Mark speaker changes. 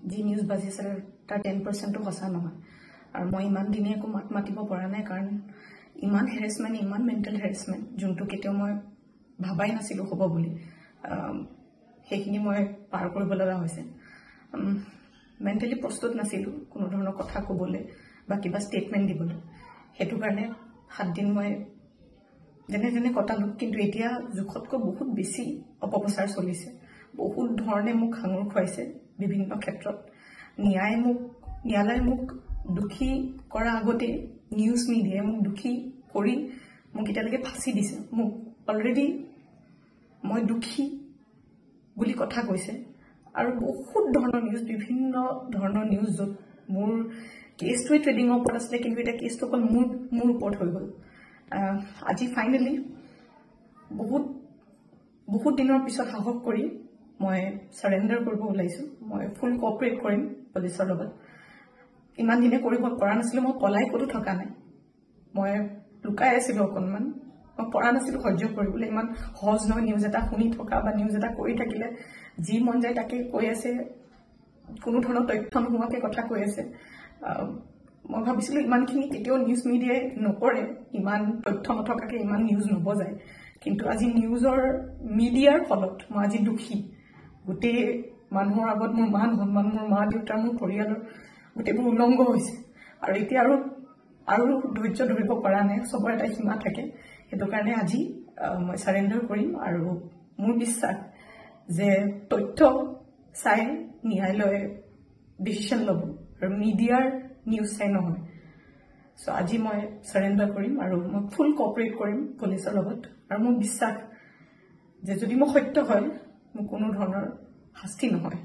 Speaker 1: যি নিউজ বাজিছে তাৰ 10% সঁচা নহয় আৰু মই ইমান দিনে একো মাত মাতিব পৰা নাই কাৰণ ইমান হেৰেছমেণ্ট ইমান মেণ্টেল হেৰেছমেণ্ট যোনটো কেতিয়াও মই ভাবাই নাছিলোঁ হ'ব বুলি সেইখিনি মই পাৰ কৰিব লগা হৈছে মেণ্টেলি প্ৰস্তুত নাছিলোঁ কোনো ধৰণৰ কথা ক'বলৈ বা কিবা ষ্টেটমেণ্ট দিবলৈ সেইটো কাৰণে 7 দিন মই যেনে যেনে কটালোঁ কিন্তু এতিয়া জোখতকৈ বহুত বেছি অপপ্ৰচাৰ চলিছে বহুত ধৰণে মোক সাঙুৰ খুৱাইছে বিভিন্ন ক্ষেত্ৰত ন্যায়ালয়ে মোক দুখী কৰা আগতে নিউজ মিডিয়াই মোক দুখী কৰি মোক এতিয়ালৈকে ফাঁচি দিছে মোক অলৰেডি মই দুখী বুলি কথা কৈছে আৰু বহুত ধৰণৰ নিউজ বিভিন্ন ধৰণৰ নিউজ য'ত মোৰ কেছটোৱে ট্ৰেডিঙৰ ওপৰত আছিলে কিন্তু এতিয়া কেছটো অকল মোৰ ওপৰত হৈ গ'ল আজি ফাইনেলি বহুত দিনৰ পিছত সাহস কৰি মই সাৰেণ্ডাৰ কৰিব ওলাইছোঁ মই ফুল কোঅপাৰেট কৰিম পুলিচৰ লগত ইমান দিনে কৰিব পৰা নাছিলোঁ মই পলাই ক'তো থকা নাই মই লুকাই আছিলোঁ অকণমান মই পৰা নাছিলোঁ সহ্য কৰিবলৈ ইমান সহজ নহয় নিউজ এটা শুনি থকা বা নিউজ এটা কৰি থাকিলে যি মন যায় তাকে কৈ আছে কোনো ধৰণৰ তথ্য নোহোৱাকৈ কথা কৈ আছে মই ভাবিছিলোঁ ইমানখিনি কেতিয়াও নিউজ মিডিয়াই নকৰে ইমান তথ্য নথকাকৈ ইমান নিউজ নবজায় কিন্তু আজি মিডিয়াৰ ফলত মই আজি দুখী গোটেই মানুহৰ আগত মোৰ মান সন্মান মোৰ মা দেউতা মোৰ পৰিয়ালৰ গোটেইবোৰ উলংঘ হৈছে আৰু এতিয়া আৰু ধৈৰ্য ধৰিব পৰা নাই চবৰ এটা সীমা থাকে সেইটো কাৰণে আজি মই সাৰেণ্ডাৰ কৰিম আৰু মোৰ বিশ্বাস যে তথ্য চাই ন্যায়ালয়ে ডিচিশ্যন ল'ব আৰু মিডিয়াৰ নিউজ চাই নহয় চ' আজি মই সাৰেণ্ডাৰ কৰিম আৰু মই ফুল কোঅপাৰেট কৰিম পুলিচৰ লগত আৰু মোৰ বিশ্বাস যে যদি মই সত্য হয় মোৰ কোনো ধৰণৰ শাস্তি নহয়